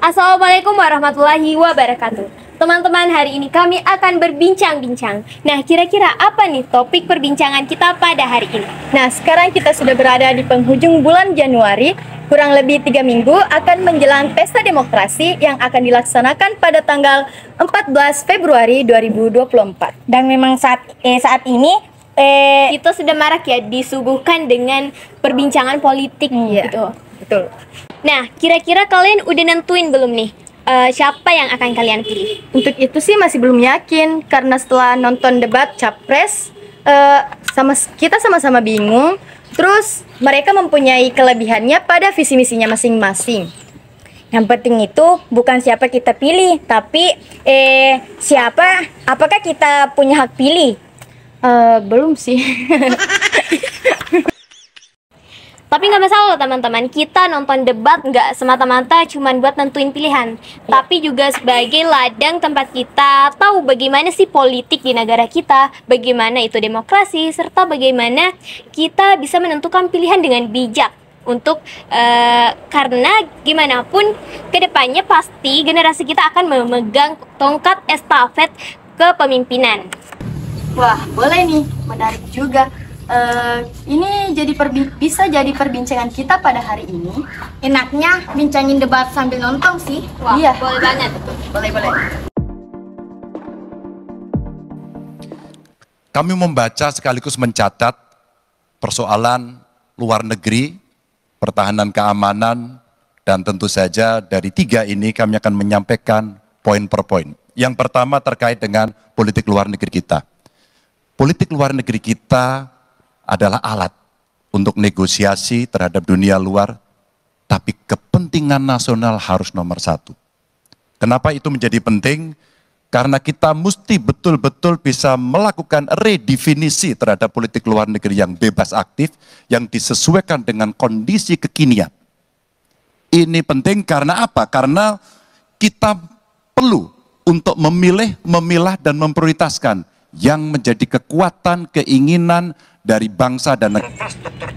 Assalamualaikum warahmatullahi wabarakatuh. Teman-teman, hari ini kami akan berbincang-bincang. Nah, kira-kira apa nih topik perbincangan kita pada hari ini? Nah, sekarang kita sudah berada di penghujung bulan Januari. Kurang lebih 3 minggu akan menjelang pesta demokrasi yang akan dilaksanakan pada tanggal 14 Februari 2024. Dan memang saat ini Kita sudah marak ya disuguhkan dengan perbincangan politik gitu. Betul. Nah, kira-kira kalian udah nentuin belum nih siapa yang akan kalian pilih? Untuk itu sih masih belum yakin, karena setelah nonton debat capres, kita sama-sama bingung. Terus mereka mempunyai kelebihannya pada visi misinya masing-masing. yang penting itu bukan siapa kita pilih, tapi apakah kita punya hak pilih? Belum sih. Tapi nggak masalah loh teman-teman, kita nonton debat nggak semata-mata cuman buat nentuin pilihan, tapi juga sebagai ladang tempat kita tahu bagaimana sih politik di negara kita, bagaimana itu demokrasi, serta bagaimana kita bisa menentukan pilihan dengan bijak. Karena gimana pun kedepannya pasti generasi kita akan memegang tongkat estafet kepemimpinan. Wah, boleh nih, menarik juga. Ini bisa jadi perbincangan kita pada hari ini. Enaknya bincangin debat sambil nonton sih. Wah, Iya. boleh banget. Boleh. Kami membaca sekaligus mencatat persoalan luar negeri, pertahanan keamanan, dan tentu saja dari 3 ini kami akan menyampaikan poin per poin. Yang pertama terkait dengan politik luar negeri kita. Politik luar negeri kita adalah alat untuk negosiasi terhadap dunia luar, tapi kepentingan nasional harus nomor 1. Kenapa itu menjadi penting? Karena kita mesti betul-betul bisa melakukan redefinisi terhadap politik luar negeri yang bebas aktif, yang disesuaikan dengan kondisi kekinian. Ini penting karena apa? Karena kita perlu untuk memilih, memilah, dan memprioritaskan yang menjadi kekuatan, keinginan dari bangsa dan negara.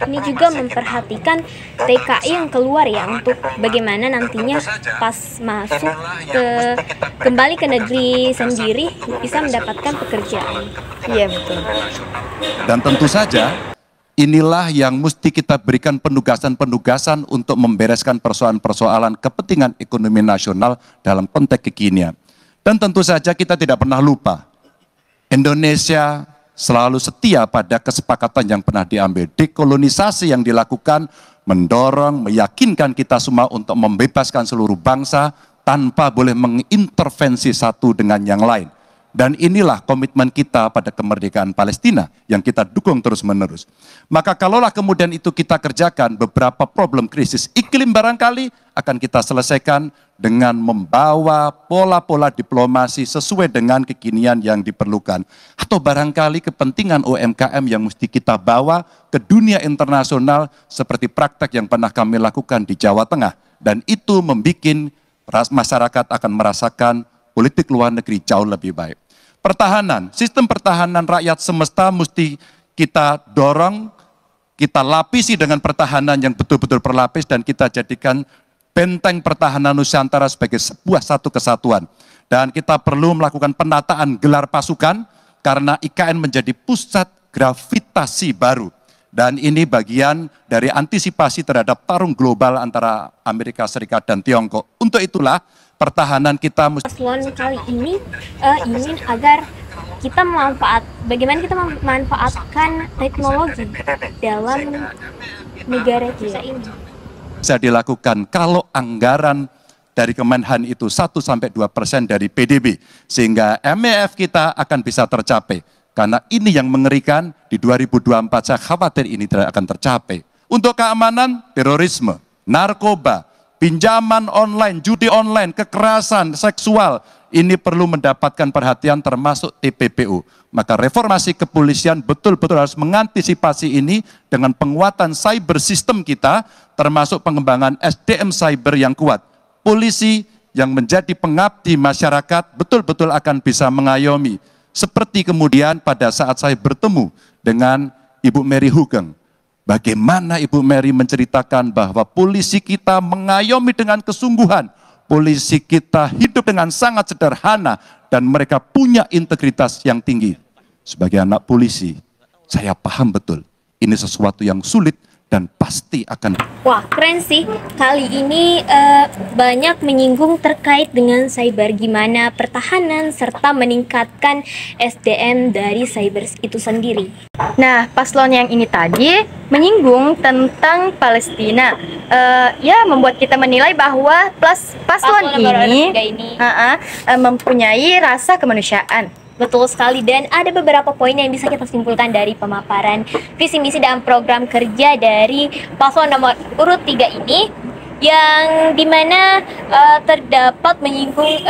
Ini juga memperhatikan TKI yang keluar ya, untuk bagaimana nantinya pas masuk kembali ke negeri sendiri bisa mendapatkan pekerjaan. Iya, betul. Dan tentu saja inilah yang mesti kita berikan penugasan-penugasan untuk membereskan persoalan-persoalan kepentingan ekonomi nasional dalam konteks kekinian. Dan tentu saja kita tidak pernah lupa, Indonesia selalu setia pada kesepakatan yang pernah diambil. Dekolonisasi yang dilakukan mendorong, meyakinkan kita semua untuk membebaskan seluruh bangsa tanpa boleh mengintervensi satu dengan yang lain. Dan inilah komitmen kita pada kemerdekaan Palestina yang kita dukung terus-menerus. Maka kalaulah kemudian itu kita kerjakan, beberapa problem krisis iklim barangkali akan kita selesaikan dengan membawa pola-pola diplomasi sesuai dengan kekinian yang diperlukan. Atau barangkali kepentingan UMKM yang mesti kita bawa ke dunia internasional seperti praktek yang pernah kami lakukan di Jawa Tengah. Dan itu membuat masyarakat akan merasakan politik luar negeri jauh lebih baik. Pertahanan, sistem pertahanan rakyat semesta mesti kita dorong, kita lapisi dengan pertahanan yang betul-betul berlapis, dan kita jadikan benteng pertahanan Nusantara sebagai sebuah satu kesatuan. Dan kita perlu melakukan penataan gelar pasukan, karena IKN menjadi pusat gravitasi baru. Dan ini bagian dari antisipasi terhadap tarung global antara Amerika Serikat dan Tiongkok. Untuk itulah pertahanan kita mesti. Paslon kali ini ingin agar kita bagaimana kita memanfaatkan teknologi dalam negara kita ini. Bisa dilakukan kalau anggaran dari Kemenhan itu 1-2% dari PDB, sehingga MEF kita akan bisa tercapai. Karena ini yang mengerikan, di 2024 saya khawatir ini tidak akan tercapai. Untuk keamanan, terorisme, narkoba, pinjaman online, judi online, kekerasan seksual, ini perlu mendapatkan perhatian termasuk TPPU. Maka reformasi kepolisian betul-betul harus mengantisipasi ini dengan penguatan cyber system kita, termasuk pengembangan SDM cyber yang kuat. Polisi yang menjadi pengabdi masyarakat betul-betul akan bisa mengayomi. Seperti kemudian pada saat saya bertemu dengan Ibu Mary Hugeng, bagaimana Ibu Mary menceritakan bahwa polisi kita mengayomi dengan kesungguhan polisi kita hidup dengan sangat sederhana dan mereka punya integritas yang tinggi. Sebagai anak polisi, saya paham betul ini sesuatu yang sulit dan pasti akan. Wah, keren sih. Kali ini banyak menyinggung terkait dengan cyber, gimana pertahanan serta meningkatkan SDM dari cyber itu sendiri. Nah, paslon yang ini tadi menyinggung tentang Palestina. Ya, membuat kita menilai bahwa paslon ini mempunyai rasa kemanusiaan. Betul sekali, dan ada beberapa poin yang bisa kita simpulkan dari pemaparan visi misi dan program kerja dari paslon nomor urut 3 ini, yang dimana terdapat menyinggung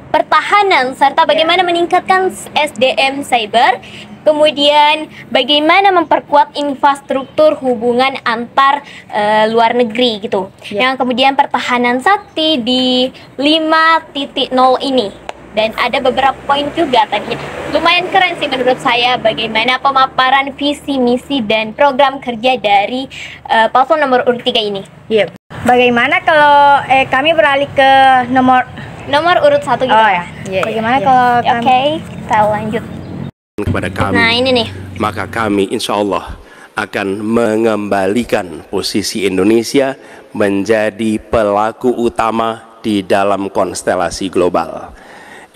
pertahanan serta bagaimana meningkatkan SDM cyber, kemudian bagaimana memperkuat infrastruktur hubungan antar luar negeri gitu. Yang kemudian pertahanan sakti di 5.0 ini. Dan ada beberapa poin juga tadi. Lumayan keren sih menurut saya bagaimana pemaparan visi, misi, dan program kerja dari paslon nomor urut 3 ini. Iya. Bagaimana kalau kami beralih ke nomor urut 1 gitu. Oh ya. Iya, Bagaimana iya. kalau kami... Oke, kita lanjut. Kepada kami. Nah, ini nih. Maka kami insya Allah akan mengembalikan posisi Indonesia menjadi pelaku utama di dalam konstelasi global.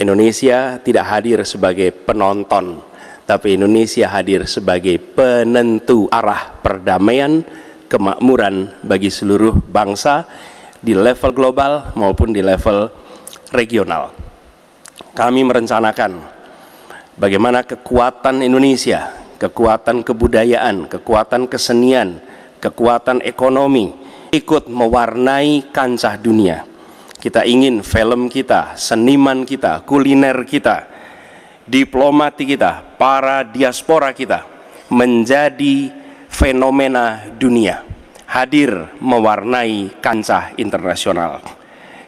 Indonesia tidak hadir sebagai penonton, tapi Indonesia hadir sebagai penentu arah perdamaian, kemakmuran bagi seluruh bangsa di level global maupun di level regional. Kami merencanakan bagaimana kekuatan Indonesia, kekuatan kebudayaan, kekuatan kesenian, kekuatan ekonomi ikut mewarnai kancah dunia. Kita ingin film kita, seniman kita, kuliner kita, diplomati kita, para diaspora kita menjadi fenomena dunia, hadir mewarnai kancah internasional.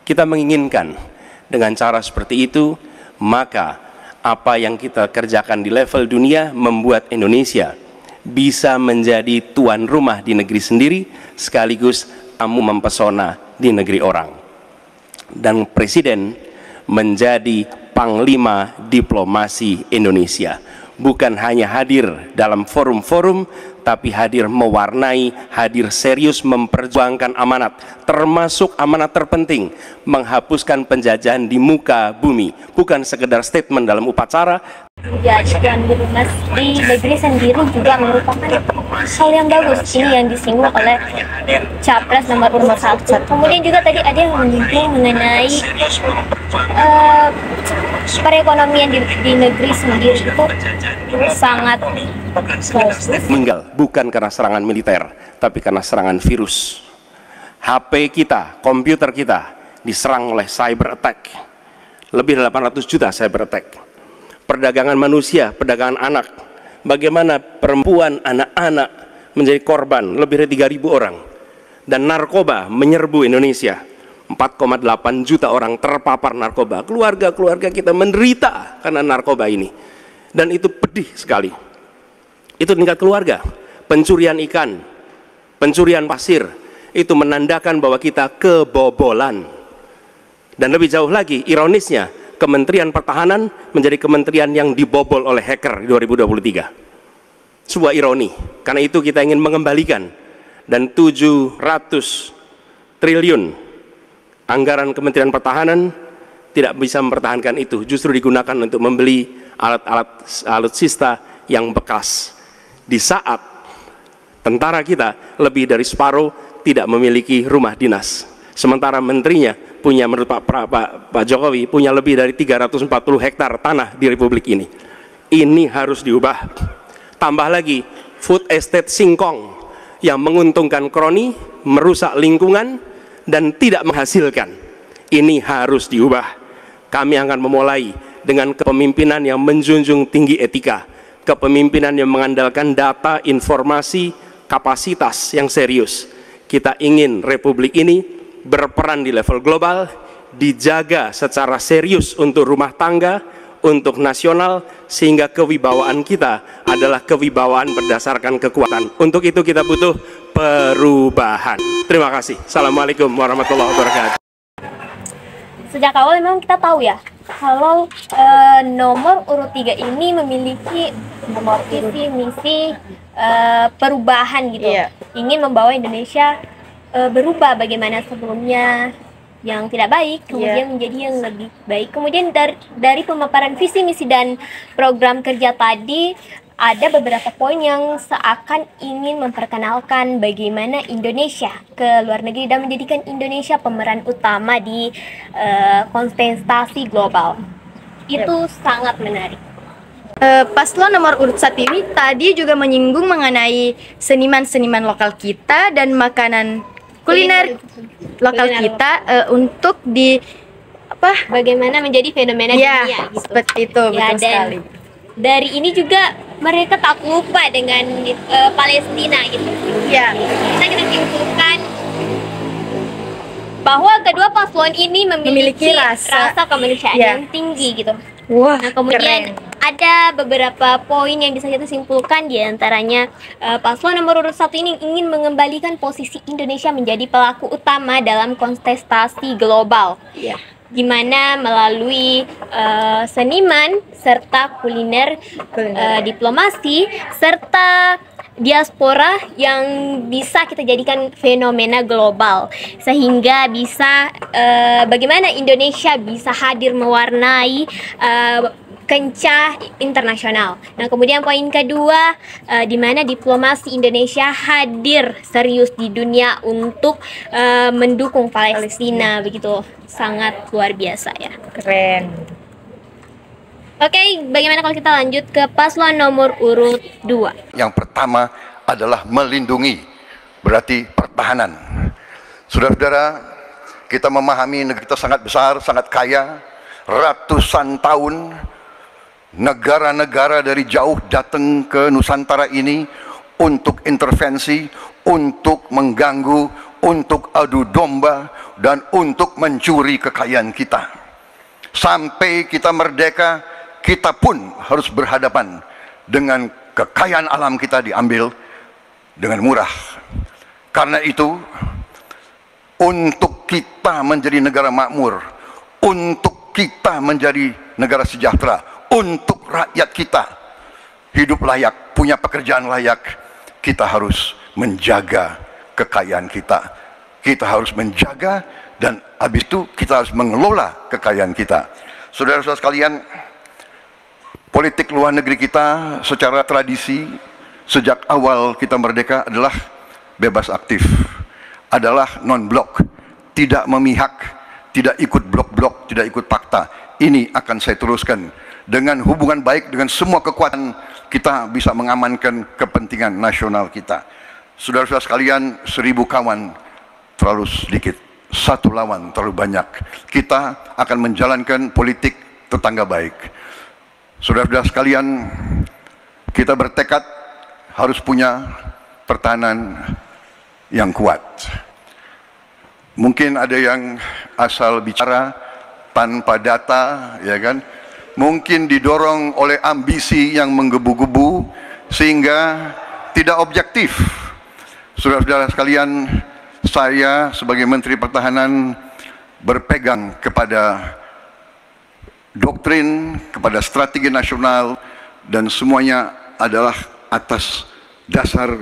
Kita menginginkan dengan cara seperti itu, maka apa yang kita kerjakan di level dunia membuat Indonesia bisa menjadi tuan rumah di negeri sendiri, sekaligus tamu mempesona di negeri orang. Dan Presiden menjadi panglima diplomasi Indonesia, bukan hanya hadir dalam forum-forum, tapi hadir mewarnai, hadir serius memperjuangkan amanat, termasuk amanat terpenting, menghapuskan penjajahan di muka bumi, bukan sekedar statement dalam upacara. Ya, tuan rumah di negeri sendiri juga merupakan hal yang bagus. Ini yang disinggung oleh Capres nomor 1. Kemudian juga tadi ada yang menyinggung mengenai perekonomian di negeri sendiri itu sangat bagus. Meninggal bukan karena serangan militer, tapi karena serangan virus. HP kita, komputer kita diserang oleh cyber attack. Lebih dari 800 juta cyber attack. Perdagangan manusia, perdagangan anak. Bagaimana perempuan, anak-anak menjadi korban, lebih dari 3.000 orang. Dan narkoba menyerbu Indonesia. 4,8 juta orang terpapar narkoba. Keluarga-keluarga kita menderita karena narkoba ini. Dan itu pedih sekali. Itu tingkat keluarga. Pencurian ikan, pencurian pasir, itu menandakan bahwa kita kebobolan. Dan lebih jauh lagi, ironisnya, Kementerian Pertahanan menjadi kementerian yang dibobol oleh hacker di 2023. Sebuah ironi. Karena itu kita ingin mengembalikan, dan 700 triliun anggaran Kementerian Pertahanan tidak bisa mempertahankan itu, justru digunakan untuk membeli alat-alat alutsista yang bekas. Di saat tentara kita lebih dari separuh tidak memiliki rumah dinas, sementara menterinya punya, menurut Pak Jokowi, punya lebih dari 340 hektar tanah di Republik ini. Ini harus diubah. Tambah lagi food estate singkong yang menguntungkan kroni, merusak lingkungan, dan tidak menghasilkan. Ini harus diubah. Kami akan memulai dengan kepemimpinan yang menjunjung tinggi etika, kepemimpinan yang mengandalkan data, informasi, kapasitas yang serius. Kita ingin Republik ini berperan di level global, dijaga secara serius untuk rumah tangga, untuk nasional, sehingga kewibawaan kita adalah kewibawaan berdasarkan kekuatan. Untuk itu kita butuh perubahan. Terima kasih. Assalamualaikum warahmatullahi wabarakatuh. sejak awal memang kita tahu ya kalau nomor urut 3 ini memiliki visi misi perubahan gitu. Ingin membawa Indonesia berubah bagaimana sebelumnya yang tidak baik kemudian menjadi yang lebih baik. Kemudian dari pemaparan visi misi dan program kerja tadi ada beberapa poin yang seakan ingin memperkenalkan bagaimana Indonesia ke luar negeri dan menjadikan Indonesia pemeran utama di kontestasi global. Itu sangat menarik. Paslon nomor urut 1 ini tadi juga menyinggung mengenai seniman-seniman lokal kita dan makanan kuliner lokal kita untuk bagaimana menjadi fenomena dunia gitu. Seperti itu, betul sekali. Dari ini juga mereka tak lupa dengan Palestina gitu. Bisa kita simpulkan bahwa kedua paslon ini memiliki rasa kemanusiaan yang tinggi gitu. Nah, kemudian ada beberapa poin yang bisa kita simpulkan, di antaranya paslon nomor urut 1 ini ingin mengembalikan posisi Indonesia menjadi pelaku utama dalam kontestasi global. Gimana melalui seniman serta kuliner, diplomasi serta diaspora yang bisa kita jadikan fenomena global, sehingga bisa bagaimana Indonesia bisa hadir mewarnai kancah internasional. Nah, kemudian poin kedua, di mana diplomasi Indonesia hadir serius di dunia untuk mendukung Palestina, begitu sangat luar biasa ya. Keren. Oke, bagaimana kalau kita lanjut ke paslon nomor urut 2? Yang pertama adalah melindungi, berarti pertahanan. Saudara-saudara, kita memahami negeri kita sangat besar, sangat kaya, ratusan tahun negara-negara dari jauh datang ke Nusantara ini untuk intervensi, untuk mengganggu, untuk adu domba, dan untuk mencuri kekayaan kita. Sampai kita merdeka, kita pun harus berhadapan dengan kekayaan alam kita diambil dengan murah. Karena itu, untuk kita menjadi negara makmur, untuk kita menjadi negara sejahtera, untuk rakyat kita hidup layak, punya pekerjaan layak, kita harus menjaga kekayaan kita. Kita harus menjaga, dan habis itu kita harus mengelola kekayaan kita. Saudara-saudara sekalian, politik luar negeri kita secara tradisi sejak awal kita merdeka adalah bebas aktif, adalah non-blok, tidak memihak, tidak ikut blok-blok, tidak ikut fakta. Ini akan saya teruskan. Dengan hubungan baik dengan semua kekuatan, kita bisa mengamankan kepentingan nasional kita. Saudara-saudara sekalian, 1000 kawan terlalu sedikit, 1 lawan terlalu banyak. Kita akan menjalankan politik tetangga baik. Saudara-saudara sekalian, kita bertekad harus punya pertahanan yang kuat. Mungkin ada yang asal bicara tanpa data, ya kan? Mungkin didorong oleh ambisi yang menggebu-gebu sehingga tidak objektif. Saudara-saudara sekalian, saya sebagai Menteri Pertahanan berpegang kepada doktrin, kepada strategi nasional, dan semuanya adalah atas dasar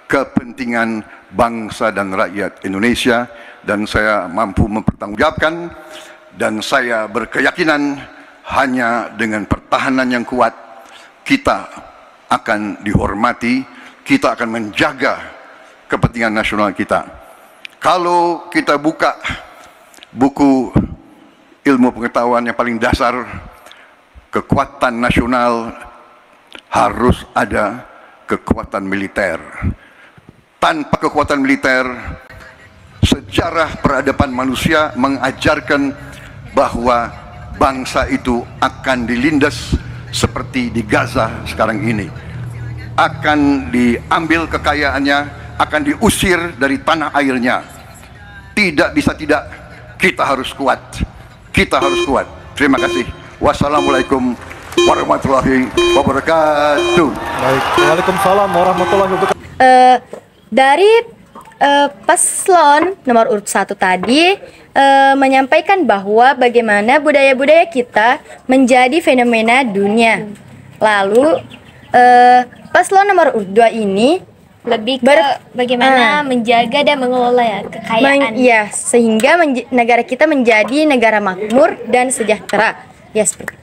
kepentingan bangsa dan rakyat Indonesia, dan saya mampu mempertanggungjawabkan, dan saya berkeyakinan hanya dengan pertahanan yang kuat kita akan dihormati, kita akan menjaga kepentingan nasional kita. Kalau kita buka buku ilmu pengetahuan yang paling dasar, kekuatan nasional harus ada kekuatan militer. Tanpa kekuatan militer, sejarah peradaban manusia mengajarkan bahwa bangsa itu akan dilindas seperti di Gaza sekarang ini. Akan diambil kekayaannya, akan diusir dari tanah airnya. Tidak bisa tidak, kita harus kuat. Kita harus kuat. Terima kasih. Wassalamualaikum warahmatullahi wabarakatuh. Baik, waalaikumsalam warahmatullahi wabarakatuh. Dari paslon nomor urut 1 tadi menyampaikan bahwa bagaimana budaya-budaya kita menjadi fenomena dunia. Lalu paslon nomor urut 2 ini lebih ke bagaimana menjaga dan mengelola ya kekayaan. Sehingga negara kita menjadi negara makmur dan sejahtera. Ya, seperti itu.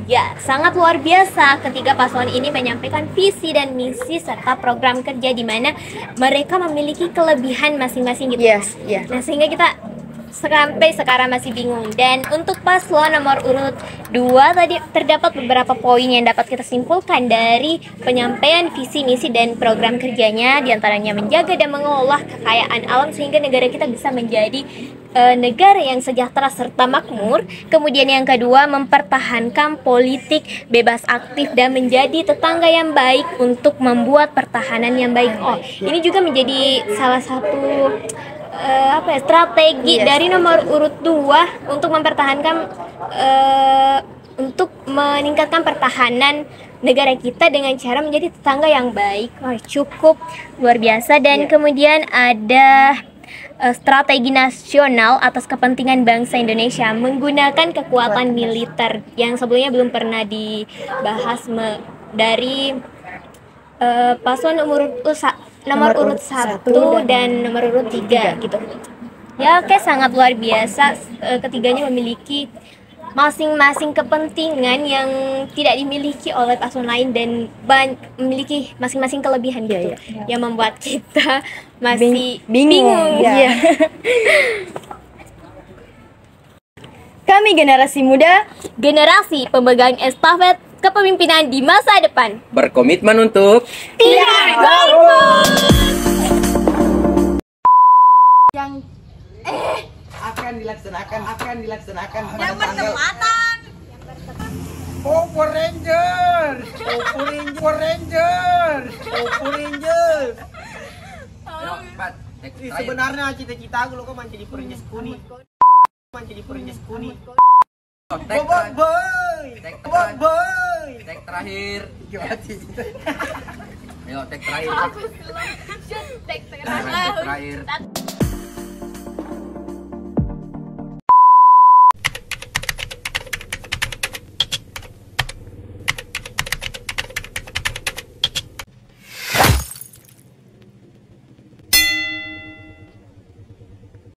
Ya, sangat luar biasa ketika paslon ini menyampaikan visi dan misi serta program kerja di mana mereka memiliki kelebihan masing-masing gitu. Nah, sehingga kita sampai sekarang masih bingung. Dan untuk paslon nomor urut 2 tadi terdapat beberapa poin yang dapat kita simpulkan dari penyampaian visi, misi, dan program kerjanya, diantaranya menjaga dan mengelola kekayaan alam sehingga negara kita bisa menjadi negara yang sejahtera serta makmur. Kemudian yang kedua, mempertahankan politik bebas aktif dan menjadi tetangga yang baik untuk membuat pertahanan yang baik. Ini juga menjadi salah satu strategi dari nomor urut 2 untuk mempertahankan untuk meningkatkan pertahanan negara kita dengan cara menjadi tetangga yang baik. Cukup luar biasa. Dan kemudian ada strategi nasional atas kepentingan bangsa Indonesia menggunakan kekuatan militer yang sebelumnya belum pernah dibahas dari paslon nomor urut 1 dan nomor urut 3 gitu. Ya, sangat luar biasa. Ketiganya memiliki masing-masing kepentingan yang tidak dimiliki oleh paslon lain dan memiliki masing-masing kelebihan gitu, yang membuat kita masih bingung. Kami generasi muda, generasi pemegang estafet kepemimpinan di masa depan, berkomitmen untuk tidak golput. yang akan dilaksanakan yang bertepatan. Power Ranger. Sebenarnya cita-cita aku lo kan menjadi Ranger kuning. Tek terakhir. Ayo tek terakhir. Tek terakhir.